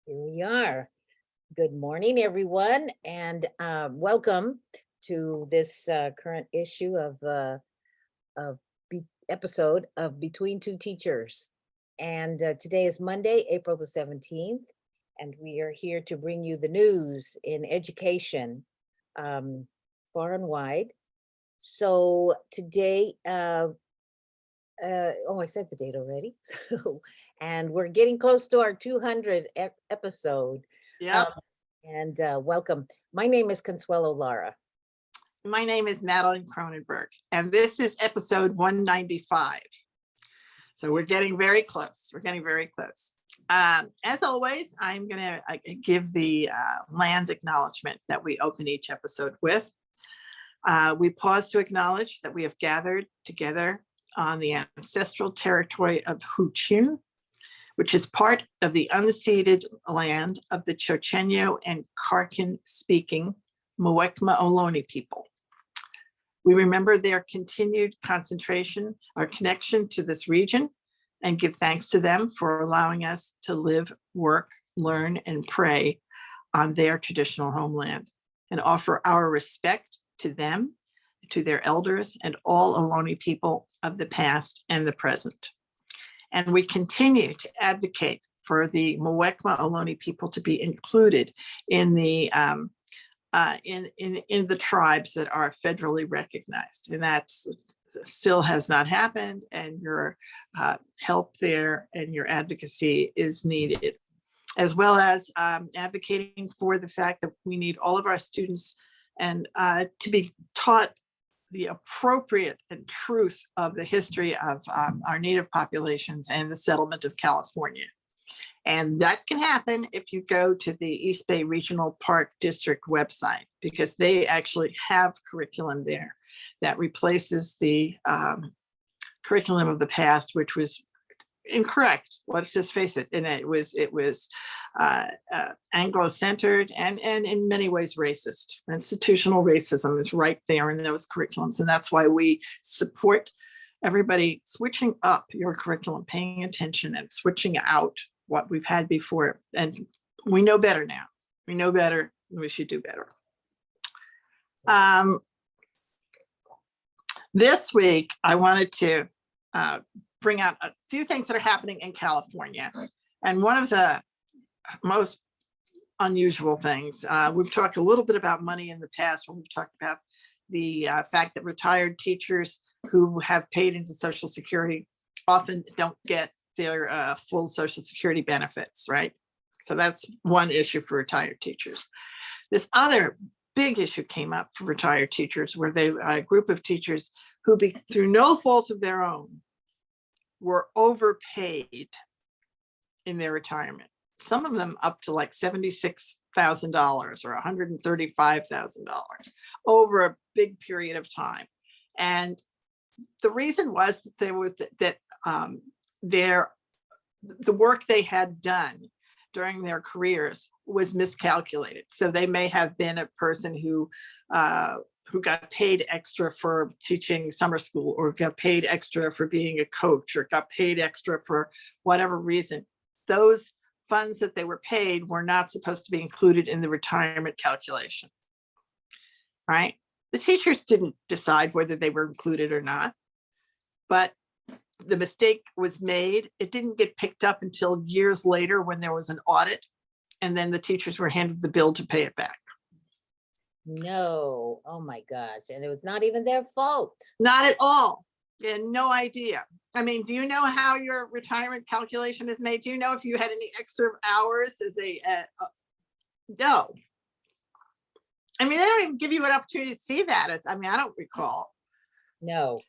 Here we are. Good morning, everyone, and welcome to this current issue of episode of Between Two Teachers. And today is Monday, April the 17th, and we are here to bring you the news in education far and wide. So today, I said the date already. So, and we're getting close to our 200 episode. Yep. And welcome. My name is Consuelo Lara. My name is Madeline Cronenberg, and this is episode 195. So we're getting very close. We're getting very close. As always, I'm going to give the land acknowledgement that we open each episode with. We pause to acknowledge that we have gathered together on the ancestral territory of Huichin, which is part of the unceded land of the Chochenyo and Kharkin-speaking Muwekma Ohlone people. We remember their continued concentration or connection to this region and give thanks to them for allowing us to live, work, learn, and pray on their traditional homeland, and offer our respect to them, to their elders, and all Ohlone people of the past and the present. And we continue to advocate for the Muwekma Ohlone people to be included in the in the tribes that are federally recognized, and that still has not happened. And your help there and your advocacy is needed, as well as advocating for the fact that we need all of our students and to be taught the appropriate and truth of the history of our Native populations and the settlement of California. And that can happen if you go to the East Bay Regional Park District website, because they actually have curriculum there that replaces the curriculum of the past, which was incorrect. Let's just face it. And it was Anglo-centered and in many ways racist. Institutional racism is right there in those curriculums. And that's why we support everybody switching up your curriculum, paying attention and switching out what we've had before. And we know better now. We know better. We should do better. This week, I wanted to bring out a few things that are happening in California. And one of the most unusual things, we've talked a little bit about money in the past when we've talked about the fact that retired teachers who have paid into Social Security often don't get their full Social Security benefits, right? So that's one issue for retired teachers. This other big issue came up for retired teachers, where a group of teachers who, through no fault of their own, were overpaid in their retirement. Some of them up to like $76,000 or $135,000 over a big period of time. And the reason was that there was the work they had done during their careers was miscalculated. So they may have been a person who got paid extra for teaching summer school, or got paid extra for being a coach, or got paid extra for whatever reason. Those funds that they were paid were not supposed to be included in the retirement calculation, right? The teachers didn't decide whether they were included or not, but the mistake was made. It didn't get picked up until years later when there was an audit, and then the teachers were handed the bill to pay it back. No, oh my gosh. And it was not even their fault. Not at all. And no idea. I mean, do you know how your retirement calculation is made? Do you know if you had any extra hours as no. I mean, they don't even give you an opportunity to see that. I don't recall. No.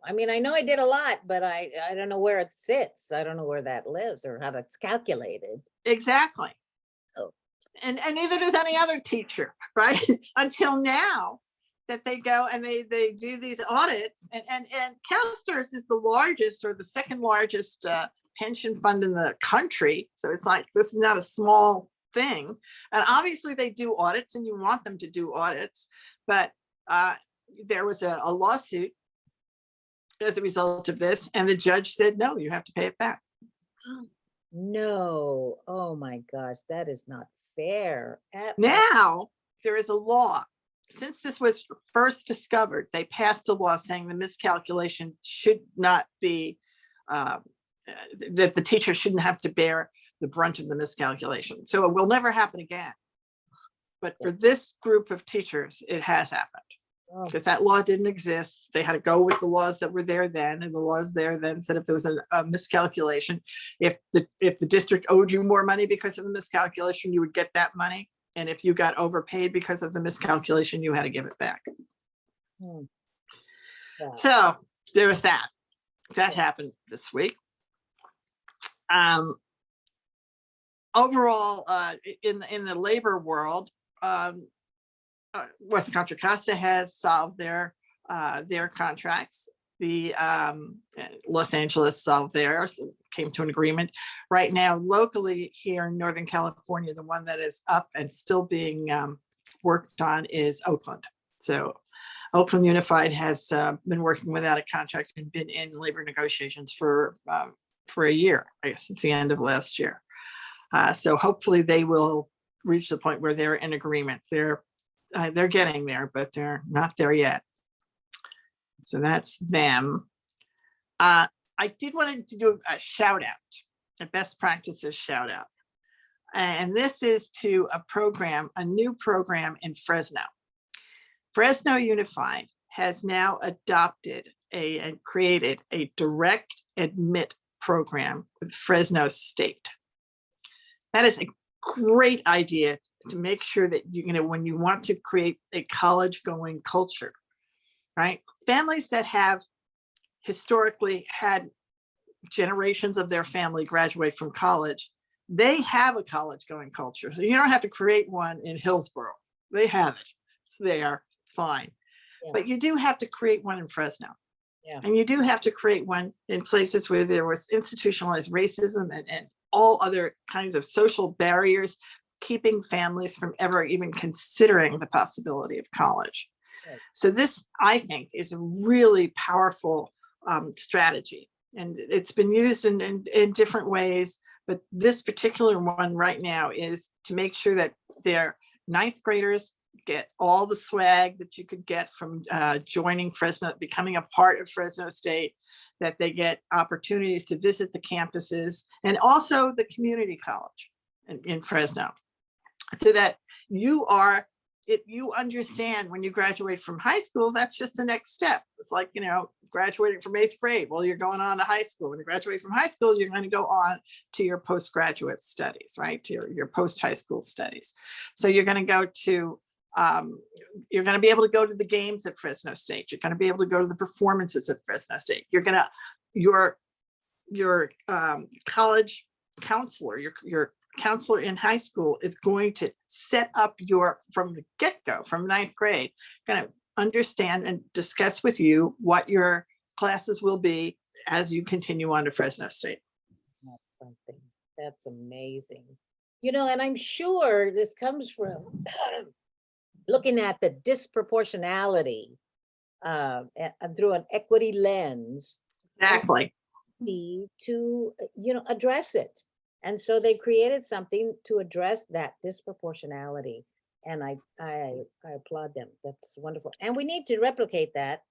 I mean, I know I did a lot, but I don't know where it sits. I don't know where that lives or how that's calculated. Exactly. Oh. And neither does any other teacher, right? Until now, that they go and they do these audits, and CalSTRS is the largest or the second largest pension fund in the country. So it's like, this is not a small thing. And obviously they do audits, and you want them to do audits, but there was a lawsuit as a result of this, and the judge said, no, you have to pay it back. No. Oh my gosh, that is not fair at all. Now, there is a law. Since this was first discovered, they passed a law saying the miscalculation should not be, uh, that the teacher shouldn't have to bear the brunt of the miscalculation. So it will never happen again. But for this group of teachers, it has happened Oh, because that law didn't exist. They had to go with the laws that were there then, and the laws there then said if there was a miscalculation, if the district owed you more money because of the miscalculation, you would get that money. And if you got overpaid because of the miscalculation, you had to give it back. hmm, wow. So there was that. That happened this week. Overall, in the labor world, Western Contra Costa has solved their contracts. The Los Angeles solved theirs, came to an agreement. Right now, locally here in Northern California, the one that is up and still being worked on is Oakland. So Oakland Unified has been working without a contract and been in labor negotiations for a year, I guess, since the end of last year. So hopefully they will reach the point where they're in agreement. They're getting there, but they're not there yet. So that's them. I did want to do a shout out, a best practices shout out. And this is to a new program in Fresno. Fresno Unified has now adopted and created a direct admit program with Fresno State. That is a great idea to make sure that when you want to create a college going culture, right? Families that have historically had generations of their family graduate from college, they have a college going culture. So you don't have to create one in Hillsborough. They have it. It's there. It's fine. Yeah. But you do have to create one in Fresno. Yeah. And you do have to create one in places where there was institutionalized racism and all other kinds of social barriers, keeping families from ever even considering the possibility of college. Right. So this, I think, is a really powerful strategy. And it's been used in different ways, but this particular one right now is to make sure that their ninth graders get all the swag that you could get from joining Fresno, becoming a part of Fresno State, that they get opportunities to visit the campuses and also the community college in Fresno, so that you understand when you graduate from high school, that's just the next step. It's like, graduating from 8th grade. Well, you're going on to high school. When you graduate from high school, you're going to go on to your postgraduate studies, right? To your post-high school studies. So you're going to go to you're going to be able to go to the games at Fresno State. You're going to be able to go to the performances at Fresno State. Your college counselor, your counselor in high school is going to set up from the get-go, from 9th grade, going to understand and discuss with you what your classes will be as you continue on to Fresno State. That's something. That's amazing. And I'm sure this comes from looking at the disproportionality through an equity lens. Exactly. Need to, address it. And so they created something to address that disproportionality. And I applaud them. That's wonderful. And we need to replicate that.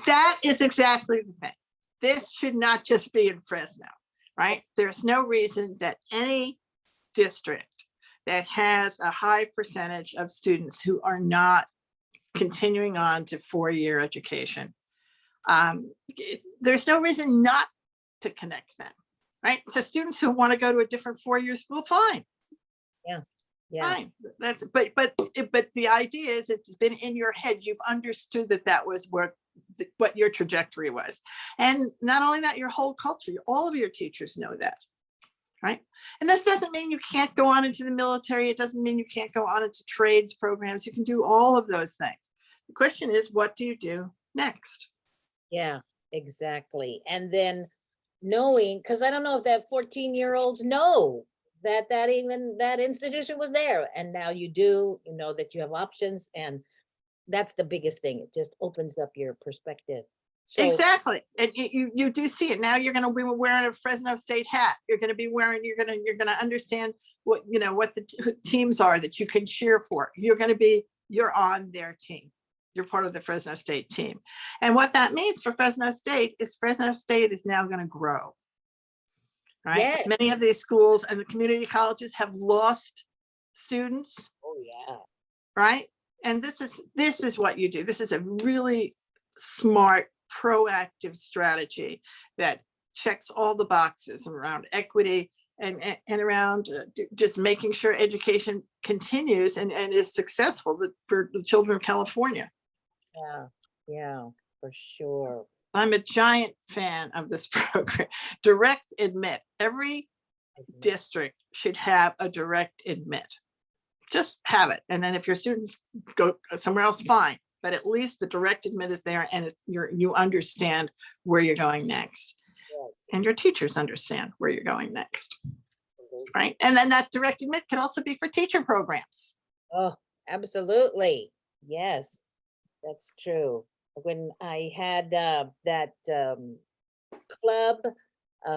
That is exactly the thing. This should not just be in Fresno, right? There's no reason that any district that has a high percentage of students who are not continuing on to 4-year education, there's no reason not to connect them, right? So students who want to go to a different 4-year school, fine. Yeah. Fine. But the idea is it's been in your head. You've understood that was what your trajectory was. And not only that, your whole culture, all of your teachers know that, right? And this doesn't mean you can't go on into the military. It doesn't mean you can't go on into trades programs. You can do all of those things. The question is, what do you do next? Yeah, exactly. And then knowing, because I don't know if that 14-year-olds know that institution was there. And now you do, that you have options. And that's the biggest thing. It just opens up your perspective. So, Exactly. And you do see it. Now you're going to be wearing a Fresno State hat. You're going to be wearing, you're going to understand what, what the teams are that you can cheer for. You're on their team. You're part of the Fresno State team. And what that means for Fresno State is now going to grow. Right. yes. Many of these schools and the community colleges have lost students. Oh, yeah. Right. And this is what you do. This is a really smart, proactive strategy that checks all the boxes around equity and around just making sure education continues and is successful for the children of California. Yeah. Yeah, for sure. I'm a giant fan of this program. Direct admit. Every district should have a direct admit. Just have it. And then if your students go somewhere else, fine. But at least the direct admit is there and you understand where you're going next. Yes. And your teachers understand where you're going next. Right. And then that direct admit can also be for teacher programs. Oh, absolutely. Yes, that's true. When I had that club,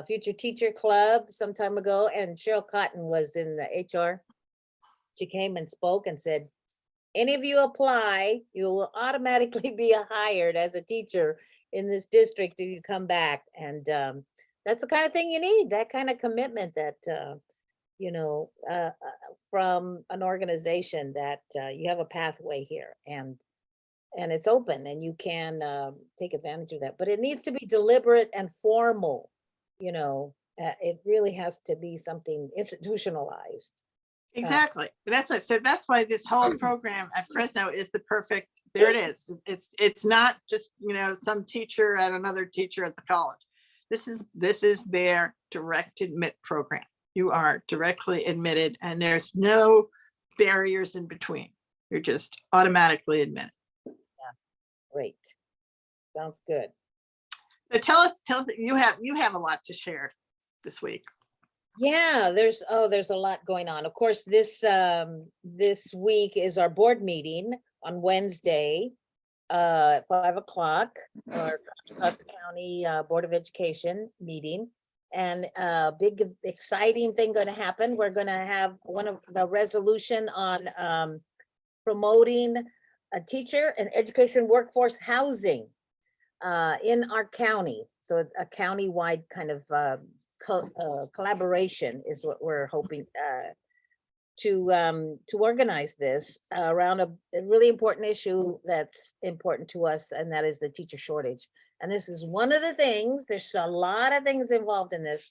Future Teacher Club some time ago, and Cheryl Cotton was in the HR, she came and spoke and said, any of you apply, you will automatically be hired as a teacher in this district if you come back. And that's the kind of thing you need, that kind of commitment that, from an organization that you have a pathway here and it's open and you can take advantage of that. But it needs to be deliberate and formal, it really has to be something institutionalized. Exactly. That's what I said. That's why this whole program at Fresno is the perfect. There it is. It's not just some teacher at another teacher at the college. This is their direct admit program. You are directly admitted, and there's no barriers in between. You're just automatically admitted. Yeah, great. Sounds good. So tell us you have a lot to share this week. Yeah, there's a lot going on. Of course, this week is our board meeting on Wednesday at 5 o'clock, our Costa County Board of Education meeting. And a big exciting thing going to happen. We're going to have one of the resolution on promoting a teacher and education workforce housing in our county. So a county-wide kind of collaboration is what we're hoping to organize this around a really important issue that's important to us, and that is the teacher shortage. And this is one of the things. There's a lot of things involved in this,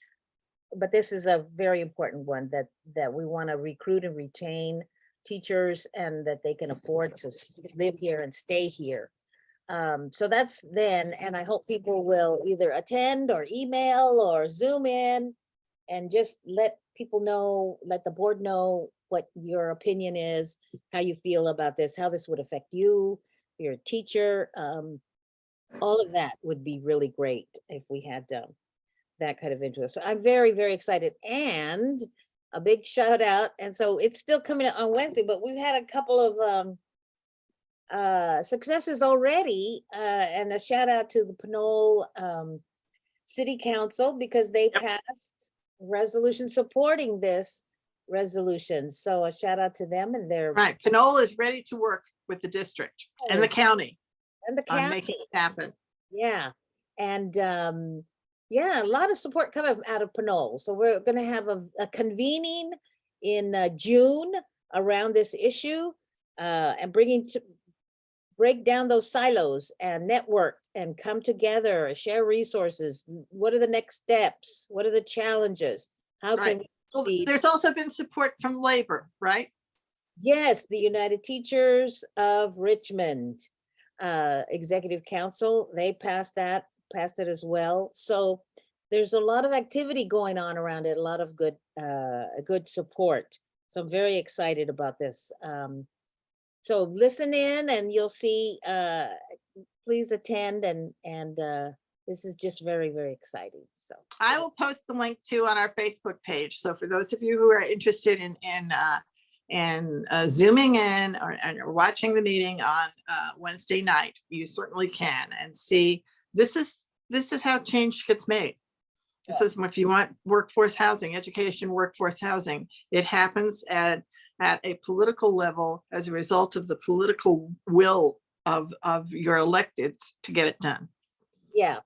but this is a very important one that we want to recruit and retain teachers and that they can afford to live here and stay here. So that's then, and I hope people will either attend or email or Zoom in and just let people know, let the board know what your opinion is, how you feel about this, how this would affect you, your teacher. All of that would be really great if we had that kind of interest. So I'm very, very excited, and a big shout out. And so it's still coming out on Wednesday, but we've had a couple of successes already, and a shout out to the Pinole City Council because they passed resolution supporting this resolution. So a shout out to them and their right. Pinole is ready to work with the district and the county on making it happen. Yeah, and yeah, a lot of support coming out of Pinole. So we're going to have a convening in June around this issue, and break down those silos and network and come together, share resources. What are the next steps? What are the challenges? How can we proceed? There's also been support from labor, right? Yes, the United Teachers of Richmond Executive Council, they passed it as well. So there's a lot of activity going on around it, a lot of good support. So I'm very excited about this. So listen in and you'll see, please attend, and this is just very, very exciting. So I will post the link too on our Facebook page. So for those of you who are interested in Zooming in or watching the meeting on Wednesday night, you certainly can, and see this is how change gets made. This is if you want workforce housing, education, workforce housing, it happens at a political level as a result of the political will of your electeds to get it done. Yeah.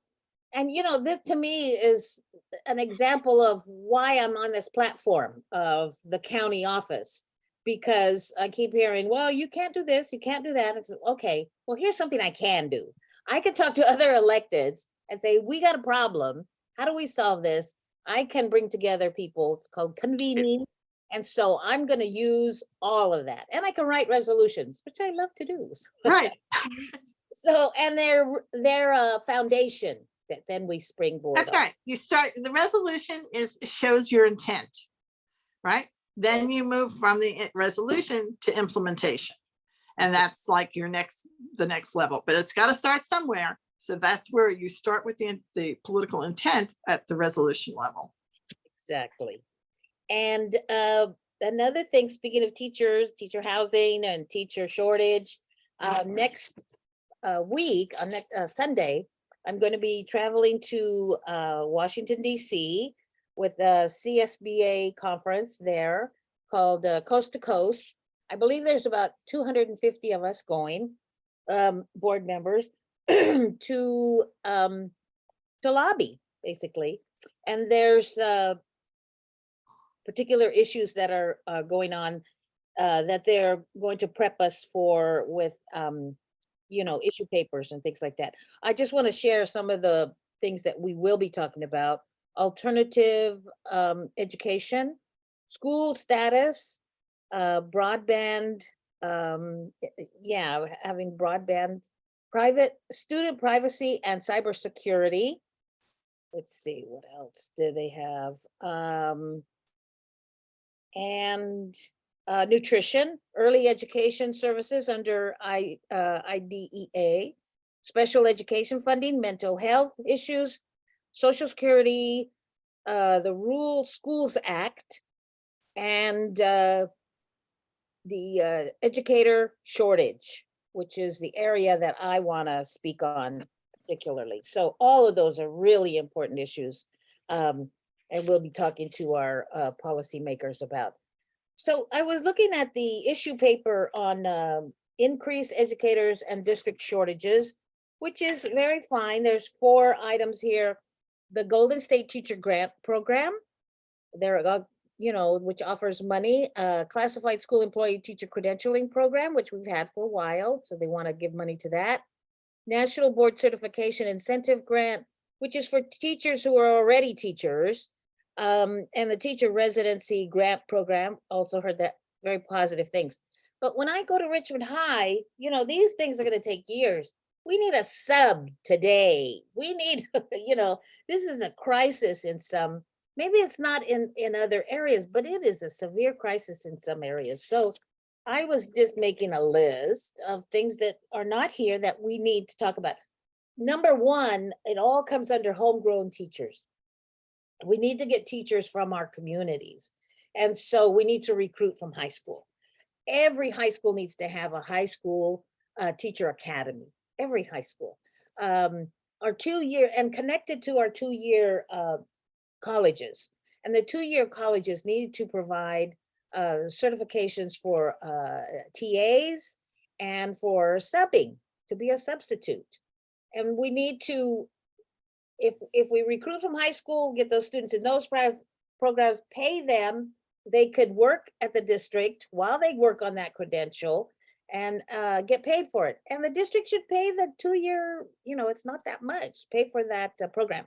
And this to me is an example of why I'm on this platform of the county office, because I keep hearing, well, you can't do this, you can't do that. It's, okay, well, here's something I can do. I can talk to other electeds and say, we got a problem. How do we solve this? I can bring together people. It's called convening. And so I'm going to use all of that. And I can write resolutions, which I love to do. Right. So, and they're a foundation that then we springboard That's on. right. You start, the resolution shows your intent, right? Then you move from the resolution to implementation. And that's like the next level, but it's got to start somewhere. So that's where you start with the political intent at the resolution level. Exactly. And another thing, speaking of teachers, teacher housing and teacher shortage, next week, on next Sunday, I'm going to be traveling to Washington, D.C. with a CSBA conference there called Coast to Coast. I believe there's about 250 of us going, board members, to lobby, basically. And there's particular issues that are going on that they're going to prep us for with issue papers and things like that. I just want to share some of the things that we will be talking about: alternative education, school status, broadband, having broadband, private student privacy and cybersecurity. Let's see, what else do they have? And nutrition, early education services under IDEA, special education funding, mental health issues, Social Security, the Rural Schools Act, and the educator shortage, which is the area that I want to speak on particularly. So all of those are really important issues, and we'll be talking to our policymakers about. So I was looking at the issue paper on increased educators and district shortages, which is very fine. There's 4 items here. The Golden State Teacher Grant Program, which offers money, classified school employee teacher credentialing program, which we've had for a while. So they want to give money to that. National Board Certification Incentive Grant, which is for teachers who are already teachers. And the teacher residency grant program, also heard that, very positive things. But when I go to Richmond High, these things are going to take years. We need a sub today. We need, this is a crisis in some, maybe it's not in other areas, but it is a severe crisis in some areas. So I was just making a list of things that are not here that we need to talk about. Number 1, it all comes under homegrown teachers. We need to get teachers from our communities. And so we need to recruit from high school. Every high school needs to have a high school teacher academy, every high school. Our 2-year, and connected to our 2-year colleges. And the 2-year colleges need to provide certifications for TAs and for subbing, to be a substitute. And we need to, if we recruit from high school, get those students in those programs, pay them, they could work at the district while they work on that credential and get paid for it. And the district should pay the 2-year, it's not that much, pay for that program.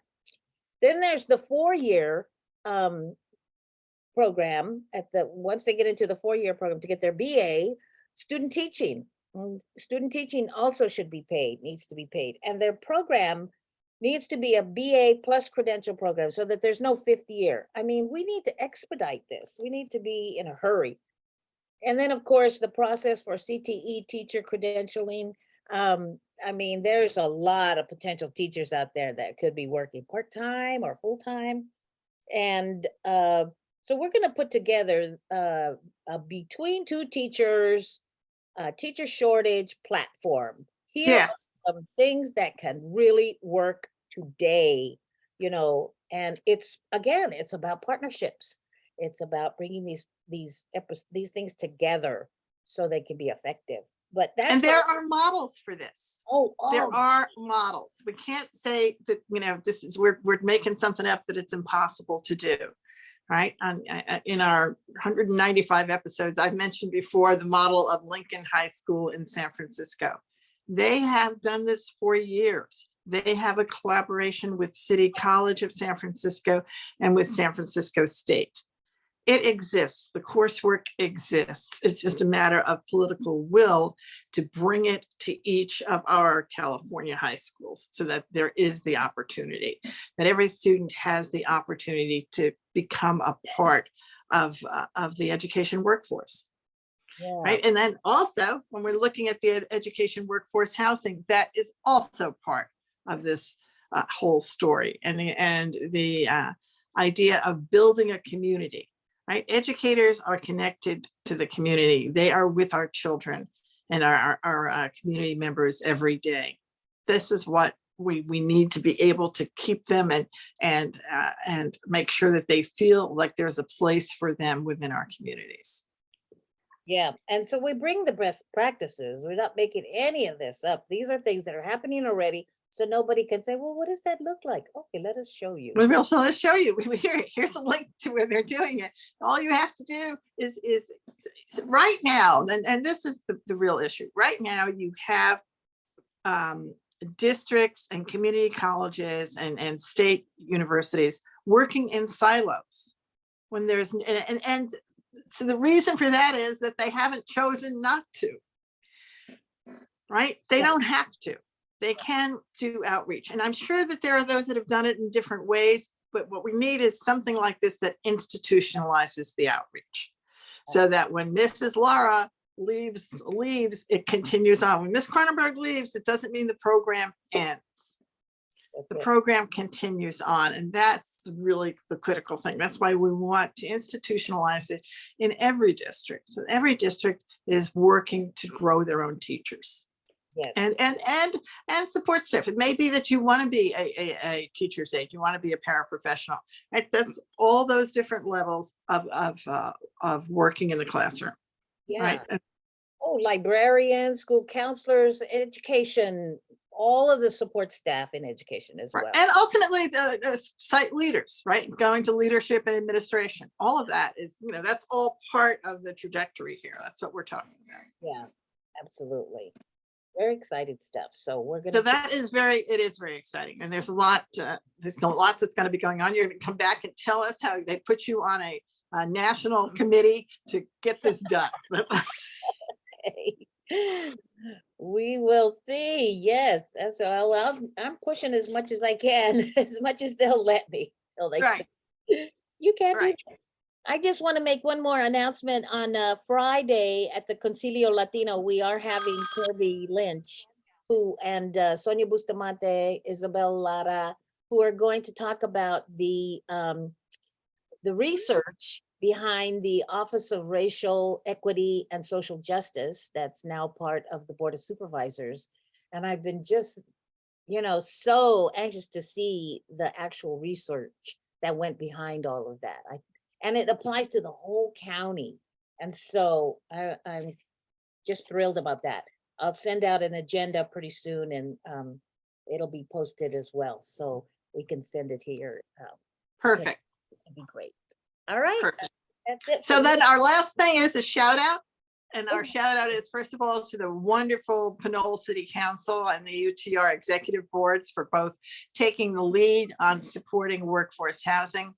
Then there's the 4-year program once they get into the 4-year program to get their BA, student teaching. Student teaching also should be paid, needs to be paid. And their program needs to be a BA plus credential program so that there's no 5th year. I mean, we need to expedite this. We need to be in a hurry. And then, of course, the process for CTE teacher credentialing. I mean, there's a lot of potential teachers out there that could be working part-time or full-time. And so we're going to put together a between two teachers, teacher shortage platform here Yes. some things that can really work today, and it's, again, it's about partnerships. It's about bringing these things together so they can be effective. But that's And there are models for this. There oh, are models. We can't say that, this is, we're making something up that it's impossible to do, right? In our 195 episodes, I've mentioned before the model of Lincoln High School in San Francisco. They have done this for years. They have a collaboration with City College of San Francisco and with San Francisco State. It exists. The coursework exists. It's just a matter of political will to bring it to each of our California high schools so that there is the opportunity, that every student has the opportunity to become a part of the education workforce. yeah, Right. And then also, when we're looking at the education workforce housing, that is also part of this whole story, and the idea of building a community. Right? Educators are connected to the community. They are with our children and our community members every day. This is what we need to be able to keep them and make sure that they feel like there's a place for them within our communities. yeah. And so we bring the best practices. We're not making any of this up. These are things that are happening already. So nobody can say, well, what does that look like? Okay, let us show you. So let's show you. Here's a link to where they're doing it. All you have to do is right now, and this is the real issue. Right now, you have districts and community colleges and state universities working in silos. When there's and so the reason for that is that they haven't chosen not to. Right? They don't have to. They can do outreach. And I'm sure that there are those that have done it in different ways, but what we need is something like this that institutionalizes the outreach so that when Mrs. Lara leaves, it continues on. When Ms. Cronenberg leaves, it doesn't mean the program ends. The program continues on, and that's really the critical thing. That's why we want to institutionalize it in every district. So every district is working to grow their own teachers. Yes. And support staff. It may be that you want to be a teacher's aide, you want to be a paraprofessional. Right? That's all those different levels of working in the classroom. Yeah. Right? Oh, librarians, school counselors, education, all of the support staff in education as well. And ultimately the site leaders, right? Going to leadership and administration. All of that is, that's all part of the trajectory here. That's what we're talking about. Yeah, absolutely. Very excited stuff. So we're going to. So that is it is very exciting. And there's a lot that's going to be going on. You're going to come back and tell us how they put you on a national committee to get this done. We will see. Yes. And so I'm pushing as much as I can, as much as they'll let me. Till they right. say, you can't right. do that. I just want to make one more announcement. On Friday at the Concilio Latino, we are having Kirby Lynch, and Sonia Bustamante, Isabel Lara, who are going to talk about the research behind the Office of Racial Equity and Social Justice that's now part of the Board of Supervisors. And I've been just, so anxious to see the actual research that went behind all of that. And it applies to the whole county. And so I'm just thrilled about that. I'll send out an agenda pretty soon, and it'll be posted as well. So we can send it here. Perfect. It'd be great. All right. Perfect. That's it. So then our last thing is a shout out. And our shout out is, first of all, to the wonderful Pinole City Council and the UTR executive boards for both taking the lead on supporting workforce housing.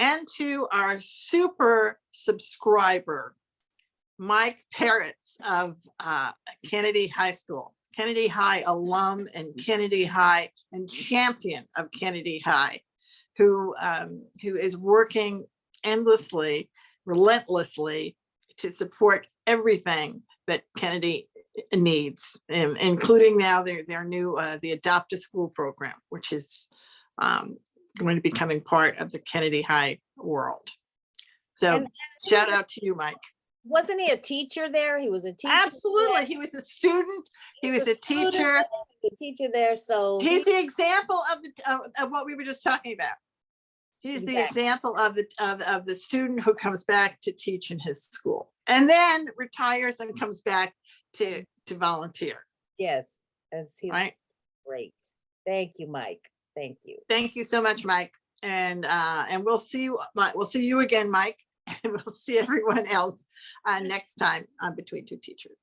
And to our super subscriber, Mike Peretz of Kennedy High School, Kennedy High alum and Kennedy High and champion of Kennedy High, who is working endlessly, relentlessly to support everything that Kennedy needs, including now their new the Adopt a School program, which is going to be becoming part of the Kennedy High world. So shout out to you, Mike. Wasn't he a teacher there? He was a teacher. Absolutely. there. He was a student. He was a student teacher. there, a teacher there, so He's the example of what we were just talking about. He's the Exactly. example of the student who comes back to teach in his school and then retires and comes back to volunteer, yes, as he's right? great. Thank you, Mike. Thank you. Thank you so much, Mike. And we'll see you again, Mike, and we'll see everyone else next time on Between Two Teachers.